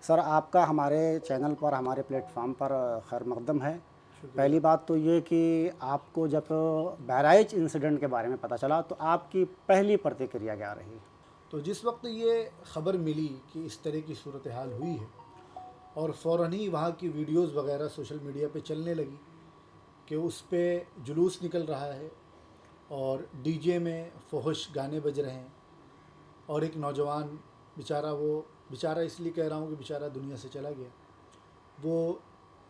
Sir आपका हमारे channel पर, हमारे प्लेटफॉर्म पर खैर मकदम है। शुक्रिया। पहली बात तो ये कि आपको जब बहराइच इंसिडेंट के बारे में पता चला तो आपकी पहली प्रतिक्रिया क्या रही? तो जिस वक्त ये ख़बर मिली कि इस तरह की सूरत हाल हुई है और फ़ौरन ही वहाँ की वीडियोज़ वगैरह सोशल मीडिया पे चलने लगी कि उस पे जुलूस निकल रहा है और डीजे में फ़ोहश गाने बज रहे हैं और एक नौजवान बेचारा, वो बेचारा इसलिए कह रहा हूँ कि बेचारा दुनिया से चला गया, वो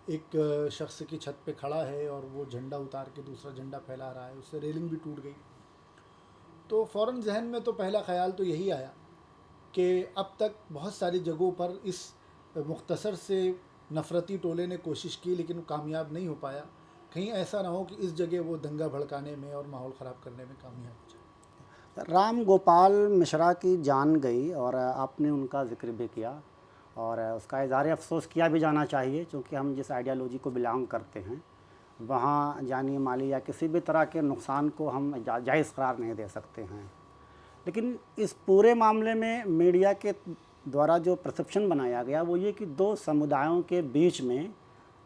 एक शख्स की छत पे खड़ा है और वो झंडा उतार के दूसरा झंडा फैला रहा है, उससे रेलिंग भी टूट गई। तो फ़ौरन जहन में तो पहला ख़्याल तो यही आया कि अब तक बहुत सारी जगहों पर इस मुख्तसर से नफ़रती टोले ने कोशिश की लेकिन वो कामयाब नहीं हो पाया। कहीं ऐसा ना हो कि इस जगह वो दंगा भड़काने में और माहौल ख़राब करने में कामयाब हो जाए। राम गोपाल मिश्रा की जान गई और आपने उनका ज़िक्र भी किया और उसका इज़हार अफ़सोस किया भी जाना चाहिए, क्योंकि हम जिस आइडियोलॉजी को बिलोंग करते हैं वहाँ जानी माली या किसी भी तरह के नुकसान को हम जायज़ करार नहीं दे सकते हैं। लेकिन इस पूरे मामले में मीडिया के द्वारा जो परसेप्शन बनाया गया वो ये कि दो समुदायों के बीच में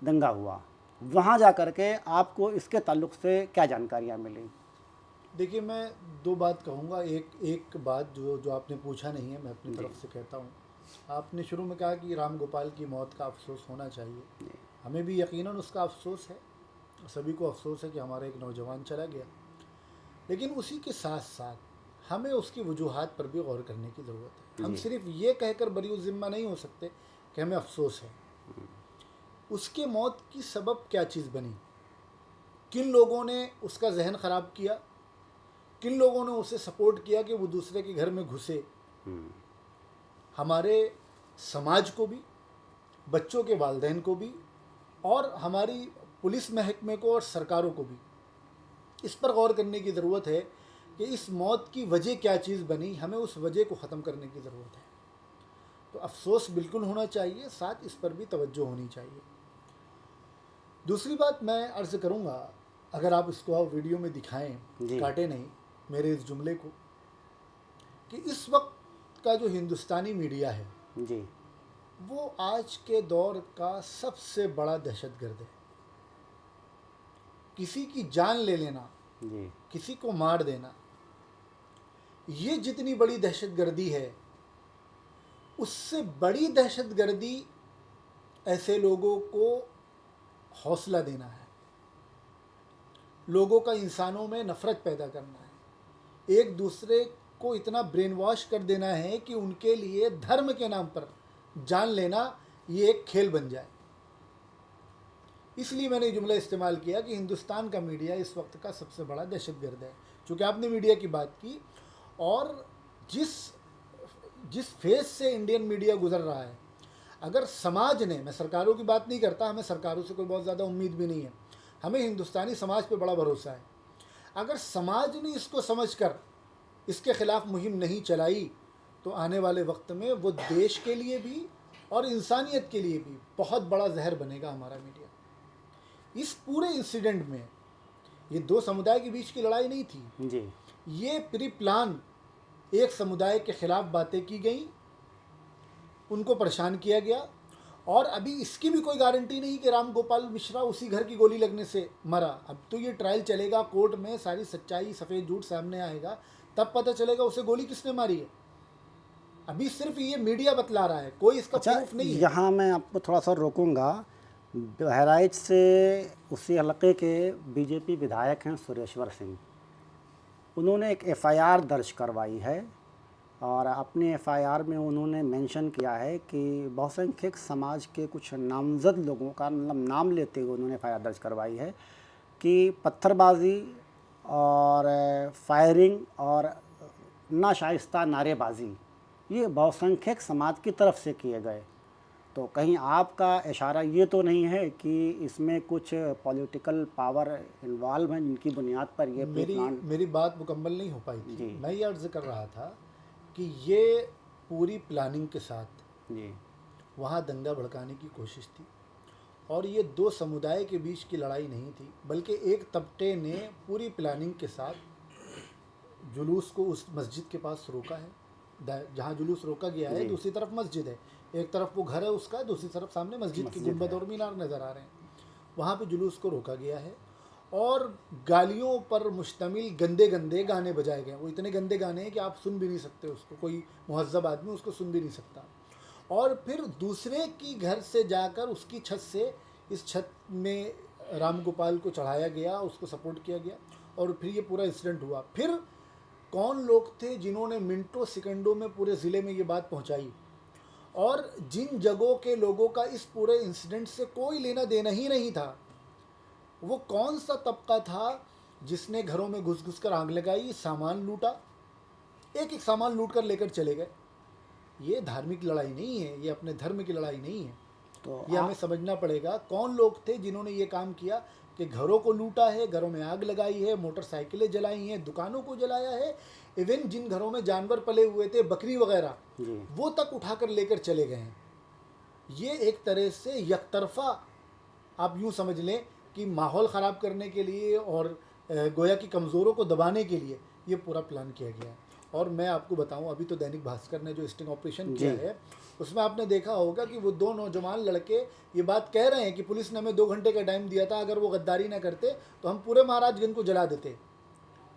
दंगा हुआ। वहाँ जा कर के आपको इसके ताल्लुक से क्या जानकारियाँ मिली? देखिए, मैं दो बात कहूँगा। एक एक बात जो जो आपने पूछा नहीं है, मैं अपनी जी। तरफ से कहता हूँ। आपने शुरू में कहा कि राम गोपाल की मौत का अफसोस होना चाहिए। जी। हमें भी यकीनन उसका अफसोस है, सभी को अफसोस है कि हमारा एक नौजवान चला गया। लेकिन उसी के साथ साथ हमें उसकी वजूहात पर भी गौर करने की ज़रूरत है। हम जी। सिर्फ ये कहकर बरी ज़िम्मा नहीं हो सकते कि हमें अफसोस है। उसके मौत की सबब क्या चीज़ बनी, किन लोगों ने उसका जहन ख़राब किया, किन लोगों ने उसे सपोर्ट किया कि वो दूसरे के घर में घुसे। हमारे समाज को भी, बच्चों के वालिदैन को भी और हमारी पुलिस महकमे को और सरकारों को भी इस पर गौर करने की ज़रूरत है कि इस मौत की वजह क्या चीज़ बनी। हमें उस वजह को ख़त्म करने की ज़रूरत है। तो अफसोस बिल्कुल होना चाहिए, साथ इस पर भी तवज्जो होनी चाहिए। दूसरी बात मैं अर्ज़ करूँगा, अगर आप इसको आप वीडियो में दिखाएं, जी। काटे नहीं मेरे इस जुमले को, कि इस वक्त का जो हिंदुस्तानी मीडिया है जी। वो आज के दौर का सबसे बड़ा दहशतगर्द है। किसी की जान ले लेना, जी। किसी को मार देना, ये जितनी बड़ी दहशतगर्दी है, उससे बड़ी दहशतगर्दी ऐसे लोगों को हौसला देना है, लोगों का इंसानों में नफ़रत पैदा करना है, एक दूसरे को इतना ब्रेन वॉश कर देना है कि उनके लिए धर्म के नाम पर जान लेना ये एक खेल बन जाए। इसलिए मैंने जुमला इस्तेमाल किया कि हिंदुस्तान का मीडिया इस वक्त का सबसे बड़ा दहशतगर्द है। चूँकि आपने मीडिया की बात की, और जिस जिस फेज से इंडियन मीडिया गुजर रहा है, अगर समाज ने, मैं सरकारों की बात नहीं करता, हमें सरकारों से कोई बहुत ज़्यादा उम्मीद भी नहीं है, हमें हिंदुस्तानी समाज पे बड़ा भरोसा है। अगर समाज ने इसको समझकर इसके ख़िलाफ़ मुहिम नहीं चलाई तो आने वाले वक्त में वो देश के लिए भी और इंसानियत के लिए भी बहुत बड़ा जहर बनेगा हमारा मीडिया। इस पूरे इंसिडेंट में ये दो समुदाय के बीच की लड़ाई नहीं थी, जी। ये प्री प्लान एक समुदाय के ख़िलाफ़ बातें की गई, उनको परेशान किया गया। और अभी इसकी भी कोई गारंटी नहीं कि राम गोपाल मिश्रा उसी घर की गोली लगने से मरा। अब तो ये ट्रायल चलेगा, कोर्ट में सारी सच्चाई, सफ़ेद झूठ सामने आएगा, तब पता चलेगा उसे गोली किसने मारी है। अभी सिर्फ ये मीडिया बतला रहा है, कोई इसका अच्छा, प्रूफ नहीं है। यहाँ मैं आपको थोड़ा सा रोकूंगा। बहराइच से उसी हलके के बीजेपी विधायक हैं सुरेश्वर सिंह, उन्होंने एक एफआईआर दर्ज करवाई है और अपने एफआईआर में उन्होंने मेंशन किया है कि बहुसंख्यक समाज के कुछ नामजद लोगों का मतलब नाम लेते हुए उन्होंने एफआईआर दर्ज करवाई है कि पत्थरबाजी और फायरिंग और नाशाइस्ता नारेबाजी ये बहुसंख्यक समाज की तरफ से किए गए। तो कहीं आपका इशारा ये तो नहीं है कि इसमें कुछ पॉलिटिकल पावर इन्वॉल्व हैं जिनकी बुनियाद पर ये प्री मेरी प्लान? मेरी बात मुकम्मल नहीं हो पाई थी। जी। मैं ये अर्ज़ कर रहा था कि ये पूरी प्लानिंग के साथ जी। वहाँ दंगा भड़काने की कोशिश थी, और ये दो समुदाय के बीच की लड़ाई नहीं थी, बल्कि एक तबके ने पूरी प्लानिंग के साथ जुलूस को उस मस्जिद के पास रोका है जहाँ जुलूस रोका गया है जी। दूसरी तरफ मस्जिद है, एक तरफ वो घर है उसका, दूसरी तरफ सामने मस्जिद की मस्जिद गुंबद है। और मीनार नज़र आ रहे हैं। वहाँ पे जुलूस को रोका गया है और गालियों पर मुश्तमिल गंदे गंदे गाने बजाए गए हैं। वो इतने गंदे गाने हैं कि आप सुन भी नहीं सकते उसको, कोई मुहज़्ज़ब आदमी उसको सुन भी नहीं सकता। और फिर दूसरे की घर से जाकर उसकी छत से इस छत में राम गोपाल को चढ़ाया गया, उसको सपोर्ट किया गया और फिर ये पूरा इंसिडेंट हुआ। फिर कौन लोग थे जिन्होंने मिनटों सेकंडों में पूरे ज़िले में ये बात पहुंचाई, और जिन जगहों के लोगों का इस पूरे इंसिडेंट से कोई लेना देना ही नहीं था, वो कौन सा तबका था जिसने घरों में घुस घुस कर आग लगाई, सामान लूटा, एक एक सामान लूट कर लेकर चले गए। ये धार्मिक लड़ाई नहीं है, ये अपने धर्म की लड़ाई नहीं है। तो ये हमें समझना पड़ेगा कौन लोग थे जिन्होंने ये काम किया कि घरों को लूटा है, घरों में आग लगाई है, मोटरसाइकिलें जलाई हैं, दुकानों को जलाया है, इवन जिन घरों में जानवर पले हुए थे, बकरी वगैरह, जी। वो तक उठाकर लेकर चले गए हैं। ये एक तरह से यकतरफा आप यूँ समझ लें कि माहौल ख़राब करने के लिए और गोया की कमज़ोरों को दबाने के लिए ये पूरा प्लान किया गया है। और मैं आपको बताऊं, अभी तो दैनिक भास्कर ने जो स्टिंग ऑपरेशन किया जी। है उसमें आपने देखा होगा कि वो दो नौजवान लड़के ये बात कह रहे हैं कि पुलिस ने हमें 2 घंटे का टाइम दिया था, अगर वो गद्दारी ना करते तो हम पूरे महाराजगंज को जला देते।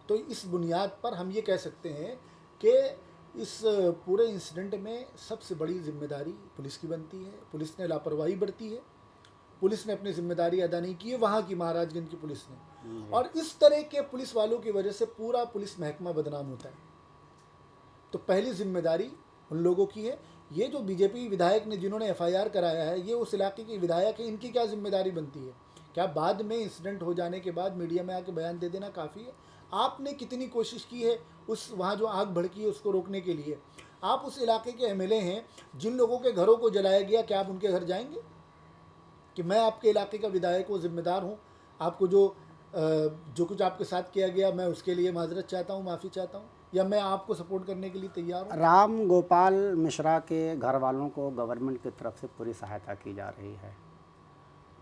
तो इस बुनियाद पर हम ये कह सकते हैं कि इस पूरे इंसिडेंट में सबसे बड़ी जिम्मेदारी पुलिस की बनती है। पुलिस ने लापरवाही बरती है, पुलिस ने अपनी जिम्मेदारी अदा नहीं की है, वहाँ की महाराजगंज की पुलिस ने। और इस तरह के पुलिस वालों की वजह से पूरा पुलिस महकमा बदनाम होता है। तो पहली जिम्मेदारी उन लोगों की है। ये जो बीजेपी विधायक ने जिन्होंने एफआईआर कराया है, ये उस इलाके के विधायक हैं, इनकी क्या जिम्मेदारी बनती है? क्या बाद में इंसिडेंट हो जाने के बाद मीडिया में आके बयान दे देना काफ़ी है? आपने कितनी कोशिश की है उस वहाँ जो आग भड़की है उसको रोकने के लिए? आप उस इलाके के एमएलए हैं, जिन लोगों के घरों को जलाया गया, क्या आप उनके घर जाएंगे कि मैं आपके इलाके का विधायक हूँ, जिम्मेदार हूँ, आपको जो कुछ आपके साथ किया गया मैं उसके लिए माजरत चाहता हूँ, माफ़ी चाहता हूँ, या मैं आपको सपोर्ट करने के लिए तैयार हूँ? राम गोपाल मिश्रा के घर वालों को गवर्नमेंट की तरफ से पूरी सहायता की जा रही है।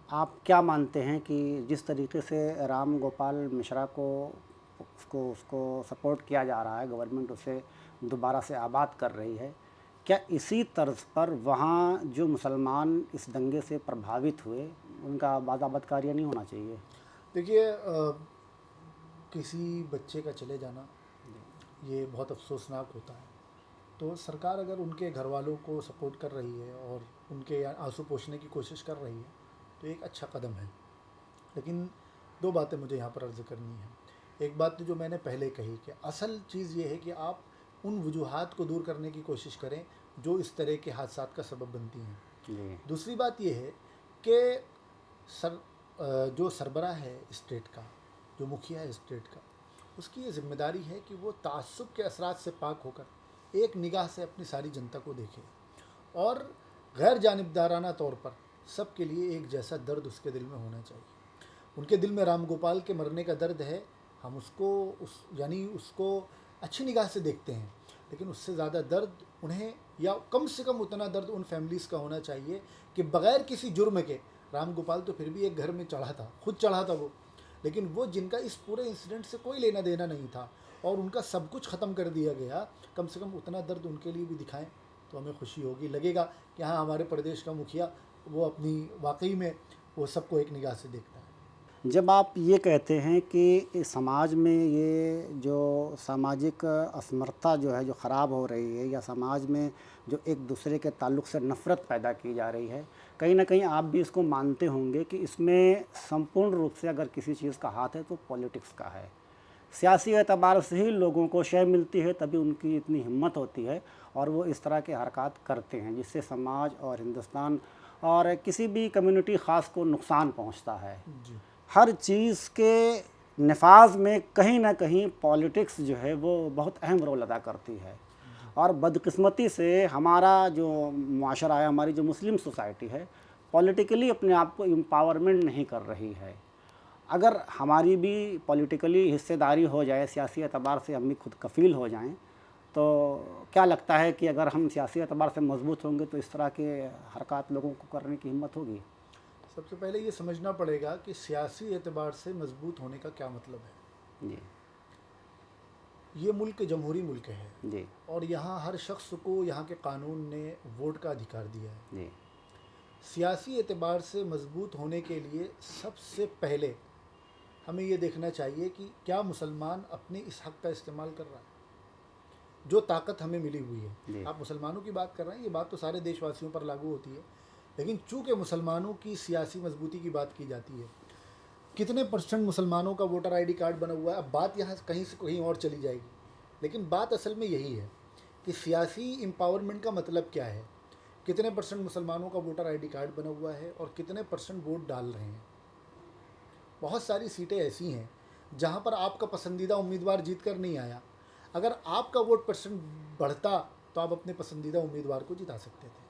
आप क्या मानते हैं कि जिस तरीके से राम गोपाल मिश्रा को उसको सपोर्ट किया जा रहा है, गवर्नमेंट उसे दोबारा से आबाद कर रही है, क्या इसी तर्ज पर वहाँ जो मुसलमान इस दंगे से प्रभावित हुए उनका बाज़ाबतकारिया नहीं होना चाहिए? देखिए, किसी बच्चे का चले जाना ये बहुत अफसोसनाक होता है। तो सरकार अगर उनके घर वालों को सपोर्ट कर रही है और उनके आंसू पोंछने की कोशिश कर रही है तो एक अच्छा कदम है। लेकिन 2 बातें मुझे यहाँ पर अर्ज़ करनी है। एक बात तो जो मैंने पहले कही कि असल चीज़ ये है कि आप उन वजूहात को दूर करने की कोशिश करें जो इस तरह के हादसात का सबब बनती हैं। जी। दूसरी बात ये है कि जो सरबराह है स्टेट का, जो मुखिया है स्टेट का, उसकी ये जिम्मेदारी है कि वो तासुब के असरात से पाक होकर एक निगाह से अपनी सारी जनता को देखे और गैर जानिबदाराना तौर पर सबके लिए एक जैसा दर्द उसके दिल में होना चाहिए। उनके दिल में राम गोपाल के मरने का दर्द है, हम उसको अच्छी निगाह से देखते हैं, लेकिन उससे ज़्यादा दर्द उन्हें, या कम से कम उतना दर्द उन फैमिलीज़ का होना चाहिए कि बग़ैर किसी जुर्म के, राम गोपाल तो फिर भी एक घर में चढ़ा था, खुद चढ़ा था वो, लेकिन वो जिनका इस पूरे इंसिडेंट से कोई लेना देना नहीं था और उनका सब कुछ ख़त्म कर दिया गया, कम से कम उतना दर्द उनके लिए भी दिखाएं तो हमें खुशी होगी, लगेगा कि हाँ हमारे प्रदेश का मुखिया वो अपनी वाकई में वो सबको एक निगाह से देखता है। जब आप ये कहते हैं कि समाज में ये जो सामाजिक असमर्थता जो है, जो ख़राब हो रही है, या समाज में जो एक दूसरे के ताल्लुक़ से नफ़रत पैदा की जा रही है, कहीं ना कहीं आप भी इसको मानते होंगे कि इसमें संपूर्ण रूप से अगर किसी चीज़ का हाथ है तो पॉलिटिक्स का है। सियासी एतबार से ही लोगों को शय मिलती है, तभी उनकी इतनी हिम्मत होती है और वो इस तरह के हरकत करते हैं जिससे समाज और हिंदुस्तान और किसी भी कम्युनिटी ख़ास को नुकसान पहुंचता है। जी। हर चीज़ के नफाज में कहीं ना कहीं पॉलिटिक्स जो है वो बहुत अहम रोल अदा करती है। और बदकिस्मती से हमारा जो माशरा है, हमारी जो मुस्लिम सोसाइटी है, पॉलिटिकली अपने आप को एम्पावरमेंट नहीं कर रही है। अगर हमारी भी पॉलिटिकली हिस्सेदारी हो जाए, सियासी एतबार से हम भी खुद कफ़ील हो जाएं, तो क्या लगता है कि अगर हम सियासी एतबार से मजबूत होंगे तो इस तरह के हरकत लोगों को करने की हिम्मत होगी? सबसे पहले ये समझना पड़ेगा कि सियासी एतबार से मजबूत होने का क्या मतलब है। जी। ये मुल्क जमहूरी मुल्क है जी और यहाँ हर शख्स को यहाँ के कानून ने वोट का अधिकार दिया है। जी सियासी एतबार से मजबूत होने के लिए सबसे पहले हमें ये देखना चाहिए कि क्या मुसलमान अपने इस हक़ का इस्तेमाल कर रहा है, जो ताकत हमें मिली हुई जी। है। आप मुसलमानों की बात कर रहे हैं, ये बात तो सारे देशवासियों पर लागू होती है, लेकिन चूँकि मुसलमानों की सियासी मजबूती की बात की जाती है, कितने % मुसलमानों का वोटर आईडी कार्ड बना हुआ है, अब बात यहाँ कहीं से कहीं और चली जाएगी, लेकिन बात असल में यही है कि सियासी एम्पावरमेंट का मतलब क्या है, कितने % मुसलमानों का वोटर आईडी कार्ड बना हुआ है और कितने % वोट डाल रहे हैं। बहुत सारी सीटें ऐसी हैं जहाँ पर आपका पसंदीदा उम्मीदवार जीत कर नहीं आया, अगर आपका वोट % बढ़ता तो आप अपने पसंदीदा उम्मीदवार को जिता सकते थे।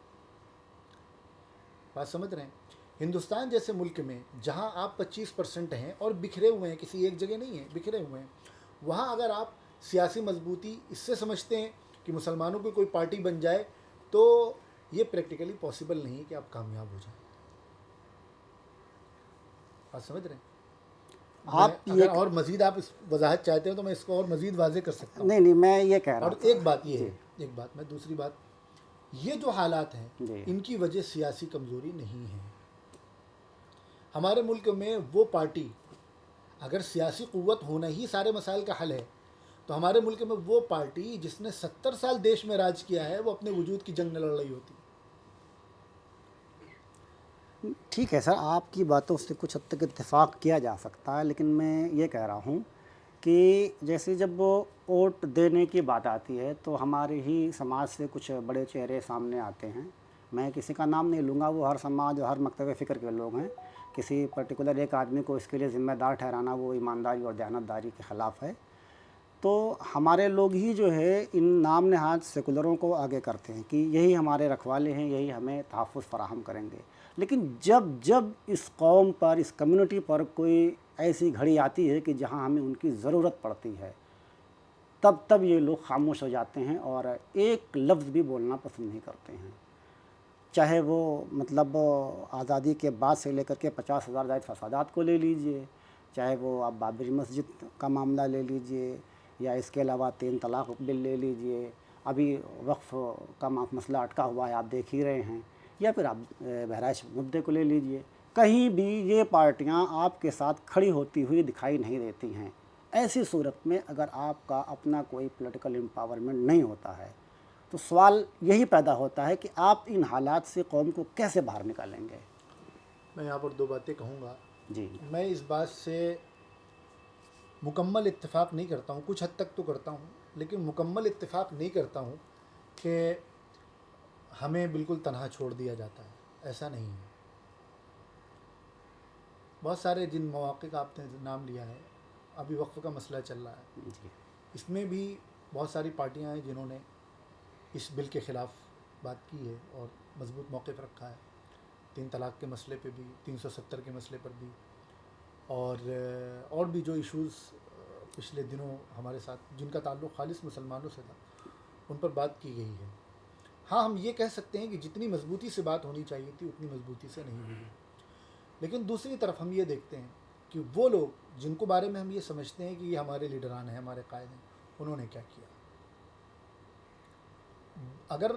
बात समझ रहे हैं? हिंदुस्तान जैसे मुल्क में जहाँ आप 25% हैं और बिखरे हुए हैं, किसी एक जगह नहीं है, बिखरे हुए हैं, वहाँ अगर आप सियासी मजबूती इससे समझते हैं कि मुसलमानों की कोई पार्टी बन जाए, तो ये प्रैक्टिकली पॉसिबल नहीं है कि आप कामयाब हो जाएं। आप समझ रहे हैं? आप अगर और मज़ीद आप इस वजाहत चाहते हो तो मैं इसको और मज़ीद वाज़े कर सकता हूँ। नहीं, मैं ये कह रहा और था। एक बात ये है, एक बात मैं दूसरी बात, ये जो हालात हैं जी। इनकी वजह सियासी कमज़ोरी नहीं है। हमारे मुल्क में वो पार्टी, अगर सियासी क़ुव्वत होना ही सारे मसाइल का हल है, तो हमारे मुल्क में वो पार्टी जिसने 70 साल देश में राज किया है, वो अपने वजूद की जंग न लड़ रही होती। ठीक है सर, आपकी बातों से कुछ हद तक इत्तेफाक किया जा सकता है, लेकिन मैं ये कह रहा हूँ कि जैसे जब वो वोट देने की बात आती है तो हमारे ही समाज से कुछ बड़े चेहरे सामने आते हैं। मैं किसी का नाम नहीं लूँगा, वो हर समाज और हर मकतब फ़िक्र के लोग हैं। किसी पर्टिकुलर एक आदमी को इसके लिए ज़िम्मेदार ठहराना वो ईमानदारी और दयानतदारी के ख़िलाफ़ है। तो हमारे लोग ही जो है इन नाम नहाद सेकुलरों को आगे करते हैं कि यही हमारे रखवाले हैं, यही हमें तहफ़्फ़ुज़ फ़राहम करेंगे। लेकिन जब जब इस कौम पर, इस कम्युनिटी पर कोई ऐसी घड़ी आती है कि जहां हमें उनकी ज़रूरत पड़ती है, तब तब ये लोग खामोश हो जाते हैं और एक लफ्ज़ भी बोलना पसंद नहीं करते हैं। चाहे वो मतलब आज़ादी के बाद से लेकर के 50,000 जायद फसादात को ले लीजिए, चाहे वो आप बाबरी मस्जिद का मामला ले लीजिए, या इसके अलावा 3 तलाक़ बिल ले लीजिए, अभी वक्फ़ का मसला अटका हुआ है, आप देख ही रहे हैं, या फिर आप बहराइच मुद्दे को ले लीजिए। कहीं भी ये पार्टियां आपके साथ खड़ी होती हुई दिखाई नहीं देती हैं। ऐसी सूरत में अगर आपका अपना कोई पॉलिटिकल एम्पावरमेंट नहीं होता है, तो सवाल यही पैदा होता है कि आप इन हालात से कौम को कैसे बाहर निकालेंगे। मैं यहाँ पर 2 बातें कहूँगा। जी। मैं इस बात से मुकम्मल इत्तेफाक नहीं करता हूँ, कुछ हद तक तो करता हूँ, लेकिन मुकम्मल इत्तेफाक नहीं करता हूँ कि हमें बिल्कुल तनहा छोड़ दिया जाता है। ऐसा नहीं है। बहुत सारे जिन मौक़े का आपने नाम लिया है, अभी वक्फ़ का मसला चल रहा है, जी। इसमें भी बहुत सारी पार्टियां हैं जिन्होंने इस बिल के ख़िलाफ़ बात की है और मजबूत मौक़िफ़ रखा है। 3 तलाक़ के मसले पे भी, 370 के मसले पर भी, और भी जो इश्यूज़ पिछले दिनों हमारे साथ जिनका ताल्लुक़ खालिस मुसलमानों से था, उन पर बात की गई है। हाँ, हम ये कह सकते हैं कि जितनी मजबूती से बात होनी चाहिए थी उतनी मजबूती से नहीं हुई है। लेकिन दूसरी तरफ हम ये देखते हैं कि वो लोग जिनको बारे में हम ये समझते हैं कि ये हमारे लीडरान हैं, हमारे कायद हैं, उन्होंने क्या किया। अगर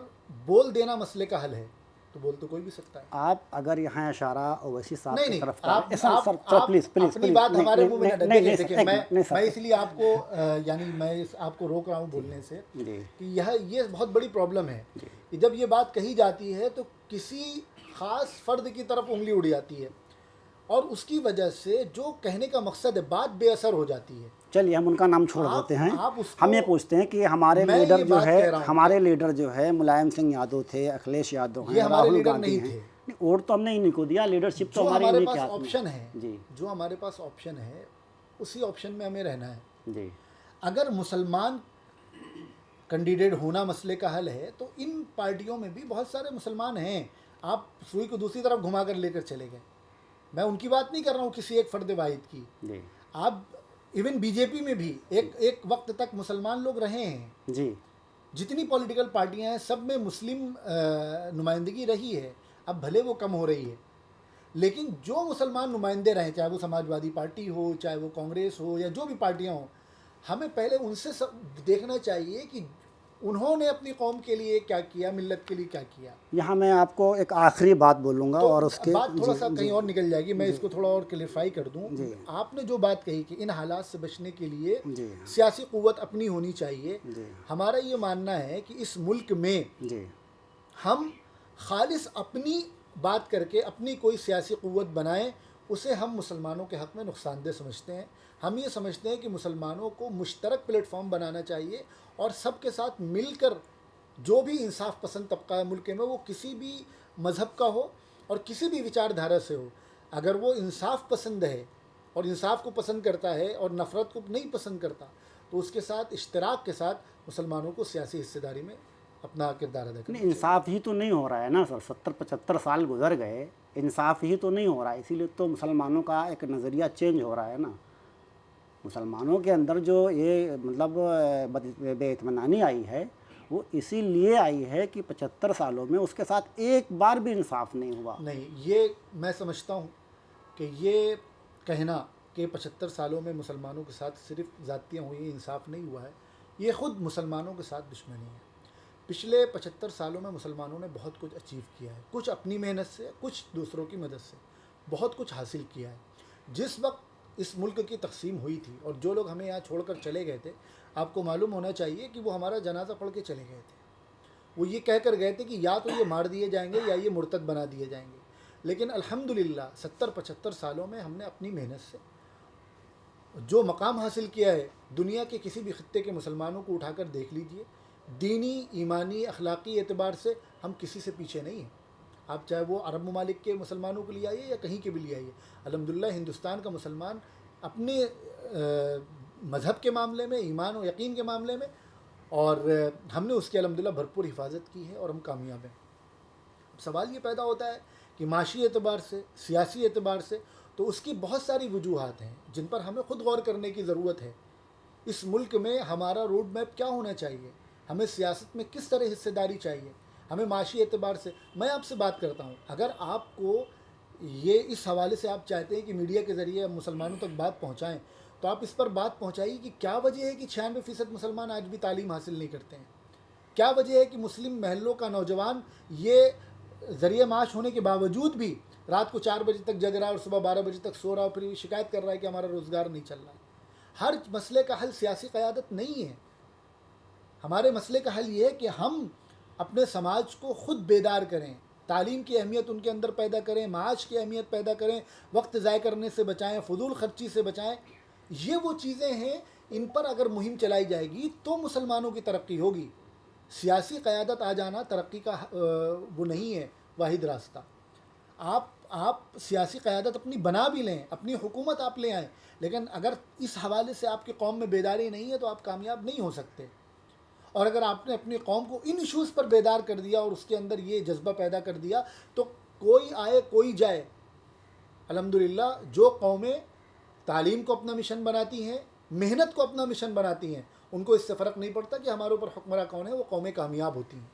बोल देना मसले का हल है तो बोल तो कोई भी सकता है। आप अगर यहाँ इशारा ओवैसी साहब नहीं की नहीं, तरफ आप प्लीज़ अपनी बात हमारे मुंह में न डालिए। देखिए, मैं सर। इसलिए आपको यानी मैं आपको रोक रहा हूँ बोलने से जी कि ये बहुत बड़ी प्रॉब्लम है कि जब ये बात कही जाती है तो किसी ख़ास फ़र्द की तरफ उंगली उड़ जाती है और उसकी वजह से जो कहने का मकसद है बात बेअसर हो जाती है। चलिए हम उनका नाम छोड़ देते हैं। उसको, हम ये पूछते हैं कि हमारे मैं लीडर ये जो बात है, कह रहा हूं हमारे लीडर जो है मुलायम सिंह यादव थे, अखिलेश यादव ये हैं, हमारे राहुल लीडर गांधी नहीं हैं। थे। वोट तो हमने इन्हीं को दिया, लीडरशिप तो जो हमारी हमारे इन्हीं पास के हाथ में। ऑप्शन है, जी जो हमारे पास ऑप्शन है, उसी ऑप्शन में हमें रहना है। जी अगर मुसलमान कैंडिडेट होना मसले का हल है तो इन पार्टियों में भी बहुत सारे मुसलमान हैं। आप सुई को दूसरी तरफ घुमा कर लेकर चले गए। मैं उनकी बात नहीं कर रहा हूँ किसी एक फ़र्द वाहिद की। जी आप इवन बीजेपी में भी एक वक्त तक मुसलमान लोग रहे हैं। जी जितनी पॉलिटिकल पार्टियां हैं सब में मुस्लिम नुमाइंदगी रही है। अब भले वो कम हो रही है, लेकिन जो मुसलमान नुमाइंदे रहे, चाहे वो समाजवादी पार्टी हो, चाहे वो कांग्रेस हो, या जो भी पार्टियां हों, हमें पहले उनसे देखना चाहिए कि उन्होंने अपनी कौम के लिए क्या किया, मिल्लत के लिए क्या किया। यहाँ मैं आपको एक आखिरी बात बोलूँगा तो और उसके बात थोड़ा जी सा जी कहीं और निकल जाएगी, मैं इसको थोड़ा और क्लियरफाई कर दूं। जी आपने जो बात कही कि इन हालात से बचने के लिए जी सियासी क़ुव्वत अपनी होनी चाहिए, जी हमारा ये मानना है कि इस मुल्क में जी हम खालिस अपनी बात करके अपनी कोई सियासी क़ुव्वत बनाएं, उसे हम मुसलमानों के हक़ में नुकसानदेह समझते हैं। हम ये समझते हैं कि मुसलमानों को मुश्तरक प्लेटफॉर्म बनाना चाहिए और सबके साथ मिलकर जो भी इंसाफ पसंद तबका है मुल्क में, वो किसी भी मज़हब का हो और किसी भी विचारधारा से हो, अगर वो इंसाफ पसंद है और इंसाफ को पसंद करता है और नफ़रत को नहीं पसंद करता, तो उसके साथ इश्तराक के साथ मुसलमानों को सियासी हिस्सेदारी में अपना किरदार अदा करना नहीं, इंसाफ ही तो नहीं हो रहा है ना सर। 70-75 साल गुजर गए, इंसाफ ही तो नहीं हो रहा है। इसीलिए तो मुसलमानों का एक नज़रिया चेंज हो रहा है ना। मुसलमानों के अंदर जो ये मतलब बेइत्मीनानी आई है, वो इसीलिए आई है कि 75 सालों में उसके साथ एक बार भी इंसाफ नहीं हुआ। नहीं, ये मैं समझता हूँ कि ये कहना कि 75 सालों में मुसलमानों के साथ सिर्फ ज़ातियाँ हुई, इंसाफ नहीं हुआ है, ये ख़ुद मुसलमानों के साथ दुश्मनी है। पिछले 75 सालों में मुसलमानों ने बहुत कुछ अचीव किया है, कुछ अपनी मेहनत से, कुछ दूसरों की मदद से बहुत कुछ हासिल किया है। जिस वक्त इस मुल्क की तकसीम हुई थी और जो लोग हमें यहाँ छोड़कर चले गए थे, आपको मालूम होना चाहिए कि वो हमारा जनाजा पढ़ के चले गए थे। वो ये कह कर गए थे कि या तो ये मार दिए जाएंगे या ये मुर्तद बना दिए जाएंगे। लेकिन अल्हम्दुलिल्लाह 70-75 सालों में हमने अपनी मेहनत से जो मकाम हासिल किया है, दुनिया के किसी भी खित्ते के मुसलमानों को उठाकर देख लीजिए, दीनी, ईमानी, अखलाकी एतबार से हम किसी से पीछे नहीं हैं। आप चाहे वो अरब ममालिक के मुसलमानों के लिए आइए या कहीं के भी लिए आइए, अल्हम्दुलिल्लाह हिंदुस्तान का मुसलमान अपने मज़हब के मामले में, ईमान और यकीन के मामले में, और हमने उसकी अल्हम्दुलिल्लाह भरपूर हिफाजत की है और हम कामयाब हैं। अब सवाल ये पैदा होता है कि माशी एतबार से, सियासी एतबार से, तो उसकी बहुत सारी वजूहात हैं जिन पर हमें ख़ुद गौर करने की ज़रूरत है। इस मुल्क में हमारा रोड मैप क्या होना चाहिए, हमें सियासत में किस तरह हिस्सेदारी चाहिए, हमें माशी एतबार से। मैं आपसे बात करता हूँ, अगर आपको ये इस हवाले से आप चाहते हैं कि मीडिया के ज़रिए मुसलमानों तक बात पहुँचाएँ, तो आप इस पर बात पहुँचाइए कि क्या वजह है कि 96% मुसलमान आज भी तालीम हासिल नहीं करते हैं। क्या वजह है कि मुस्लिम महलों का नौजवान ये ज़रिए माश होने के बावजूद भी रात को 4 बजे तक जग रहा है और सुबह 12 बजे तक सो रहा है, फिर शिकायत कर रहा है कि हमारा रोज़गार नहीं चल रहा है। हर मसले का हल सियासी क़यादत नहीं है। हमारे मसले का हल ये है कि हम अपने समाज को ख़ुद बेदार करें, तालीम की अहमियत उनके अंदर पैदा करें, माश की अहमियत पैदा करें, वक्त ज़ाय करने से बचाएं, फजूल ख़र्ची से बचाएं। ये वो चीज़ें हैं, इन पर अगर मुहिम चलाई जाएगी तो मुसलमानों की तरक्की होगी। सियासी क़यादत आ जाना तरक्की का वो नहीं है वाहिद रास्ता। आप सियासी क़यादत अपनी बना भी लें, अपनी हुकूमत आप ले आएँ, लेकिन अगर इस हवाले से आपकी कौम में बेदारी नहीं है तो आप कामयाब नहीं हो सकते। और अगर आपने अपनी कौम को इन इशूज़ पर बेदार कर दिया और उसके अंदर ये जज्बा पैदा कर दिया, तो कोई आए कोई जाए, अल्हम्दुलिल्लाह जो कौमें तालीम को अपना मिशन बनाती हैं, मेहनत को अपना मिशन बनाती हैं, उनको इससे फ़र्क नहीं पड़ता कि हमारे ऊपर हुक्मरान कौन है, वो कौमें कामयाब होती हैं।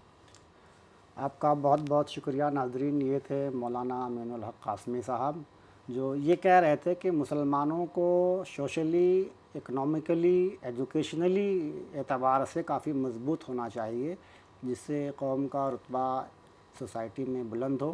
आपका बहुत बहुत शुक्रिया नाज़रीन। ये थे मौलाना अमीनुल हक़ क़ासमी साहब, जो ये कह रहे थे कि मुसलमानों को सोशली, इकनॉमिकली, एजुकेशनली एतबार से काफ़ी मजबूत होना चाहिए, जिससे कौम का रुतबा सोसाइटी में बुलंद हो।